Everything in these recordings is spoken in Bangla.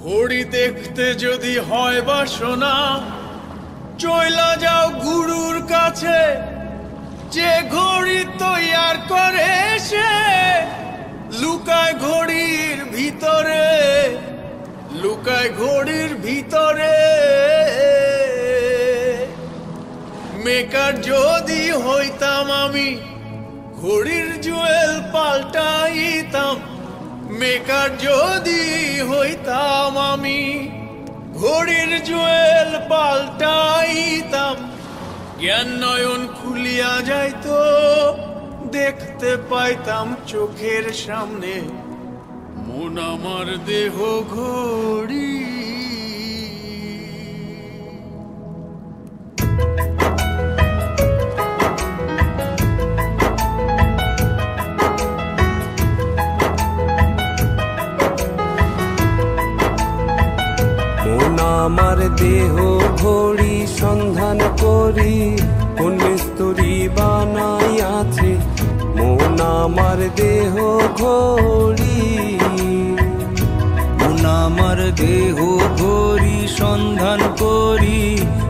ঘড়ি দেখতে যদি হয় বাসনা, চইলা যাও গুরুর কাছে। যে ঘড়ি তৈয়ার করে সে লুকায় ঘড়ির ভিতরে, লুকায় ঘড়ির ভিতরে। মেকার যদি হইতাম আমি, ঘড়ির জুয়েল পাল্টাইতাম। মেকার যদি হইতাম আমি, ঘড়ির জুয়েল পাল্টাইতাম। জ্ঞান নয়ন খুলিয়া যাইতো, দেখতে পাইতাম চোখের সামনে মন আমার দেহ ঘড়ি। আমার দেহ ঘড়ি সন্ধান করি, কোন মিস্ত্রি বানাইয়াছে মন আমার দেহ ঘড়ি। মন আমার দেহ ঘড়ি সন্ধান করি,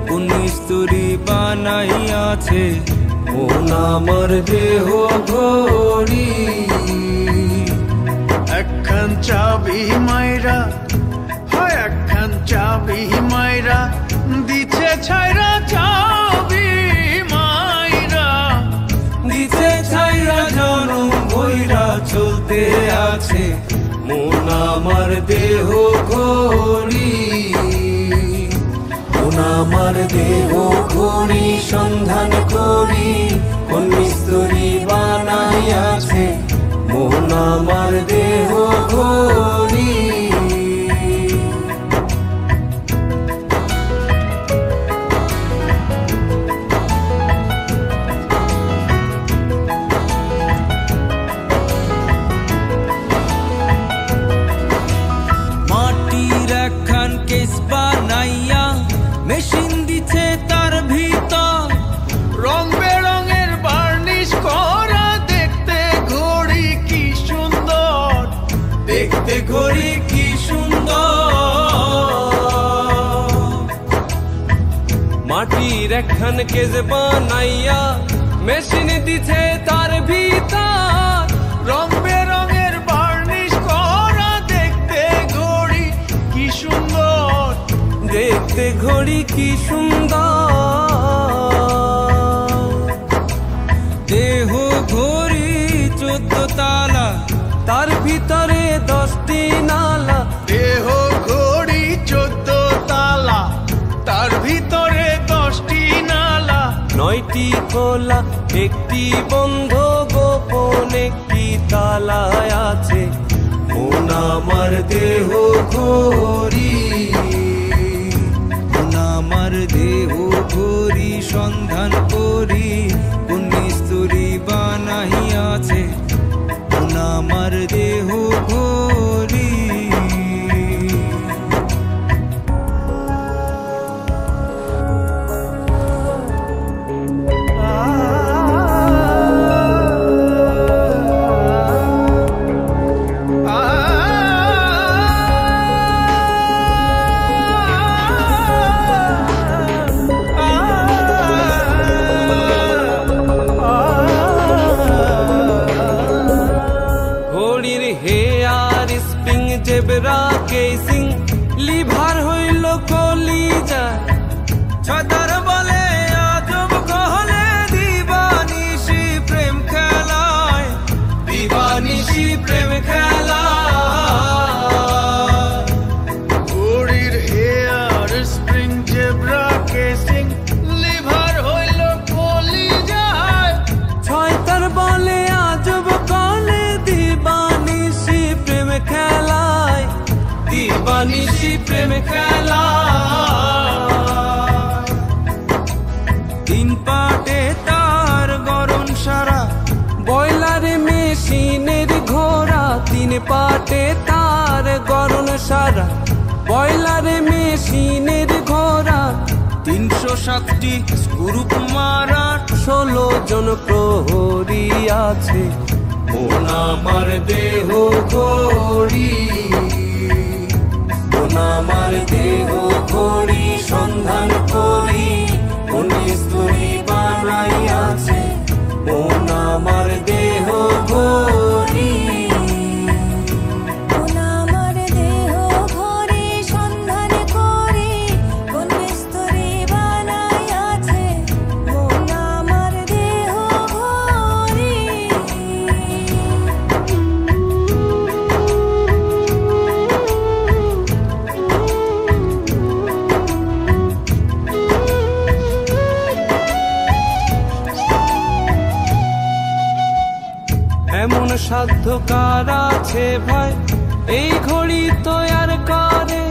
কোন মিস্ত্রি বানাইয়াছে মন আমার দেহ ঘড়ি। একখান চাবি মাইরা, একখান চাবি মাইরা দিছে ছাইরা, চাবি মাইরা দিছে ছাইরা। জনম ভৈরা চলতে আছে মন আমার দেহ ঘড়ি। মন আমার দেহ ঘড়ি সন্ধান করি, কোন মিস্ত্রি বানাইয়াছে মন আমার দেহ ঘড়ি। কেস বানাইয়া মেশিন দিছে তার ভিতর, রং বেরঙের বার্নিশ করা, দেখতে ঘড়ি কি সুন্দর, দেখতে ঘড়ি কি সুন্দর। মাটির একখান কেস বানাইয়া মেশিন দিছে তার ভিতর, রং বেরঙের বার্নিশ করা, দেখতে ঘড়ি কি সুন্দর, দেখতে ঘড়ি কি সুন্দর। দেহ ঘড়ি 14 তালা, তার ভিতরে 10টি নালা। দেহ ঘড়ি 14 তালা, তার ভিতরে 10টি নালা। 9টি খোলা, একটি বন্ধ, গোপন একটি তালায় আছে মন আমার দেহ ঘড়ি। মন আমার দেহ ঘড়ি সন্ধান করি, কোন মিস্ত্রি বানাইয়াছে মন আমার দেহ ঘড়ি। জেবরা কেসিং লিভার হইল কলিজা, ছতার বলে আজব কহলে দিবানিশি প্রেম খেলায়, দিবানিশি প্রেম খেলায়। ঘড়ির hair spring zebra casing lever হইল কলিজায়, ছয়তার বলে আজব কহলে দিবানিশি প্রেম খেলায়, দিবানিশি প্রেম খেলায়। 3 পাটে তার গরম সারা, বয়লারে মেশিনের ঘোড়া। 3 পাটে তার গরম সারা, বয়লারে মেশিনের ঘোড়া। 307টি গ্রুপ মারা, 16 জন প্রহরী আছে মন আমার দেহ ঘড়ি। মন আমার দেহ ঘড়ি সন্ধান করি কোন স্তরী বানাইয়াছে মন আমার দেহ ঘড়ি। মন আমার দেহ ঘড়ি সন্ধান করি কোন স্তরী বানাইয়াছে মন আমার দেহ ঘড়ি। এমন সাধ্য কার আছে ভাই এই ঘড়ি তৈয়ার করে,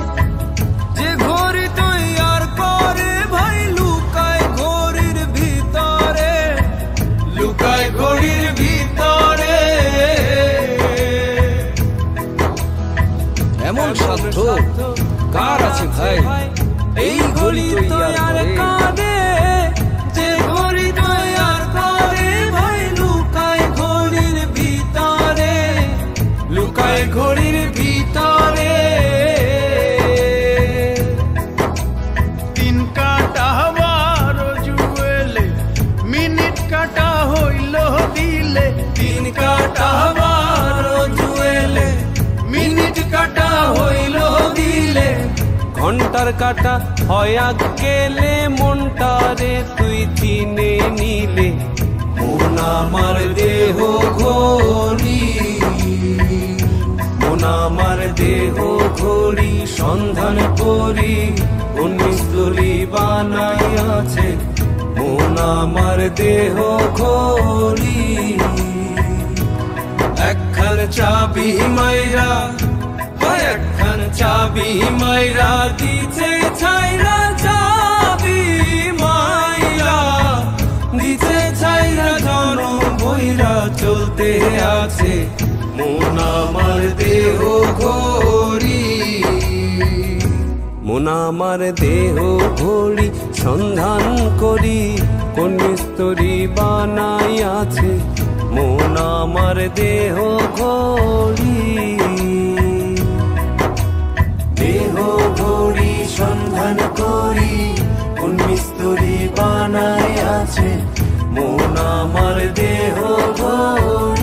যে ঘড়ি তৈয়ার করে ভাই লুকায় ঘড়ির ভিতরে, লুকায় ঘড়ির ভিতরে। এমন সাধ্য কার আছে ভাই এই ঘড়ি তৈয়ার করে, যে ঘড়ি তৈয়ার করে ভাই লুকায় ঘড়ির ভিতরে, লুকায় ঘড়ির ভিতরে। দিন কাটা বারো জুয়েলে মিনিট কাটা হইল দিলে, দিন কাটা বারো জুয়েলে মিনিট কাটা হইল দিলে। ঘন্টার কাটা হয় আগ গেলে মনটারে তুই চিনে নিলে মন আমার দেহ ঘড়ি। মন আমার দেহ ঘড়ি সন্ধান করি কোন স্থলী বানাইয়াছে মন আমার দেহ ঘড়ি। একখান চাবি মাইরা একখান চাবি মাইরা দিছে ছাইরা, চাবি মাইরা দিছে ছাইরা জন বইরা চলতে আছে মন আমার দেহ ঘড়ি। মন আমার দেহ ঘড়ি সন্ধান করি কোন স্তরী বানাইয়াছে মন আমার দেহ ঘড়ি। দেহ ঘড়ি সন্ধান করি কোন মিস্ত্রি বানাইয়াছে মন আমার দেহ ঘড়ি।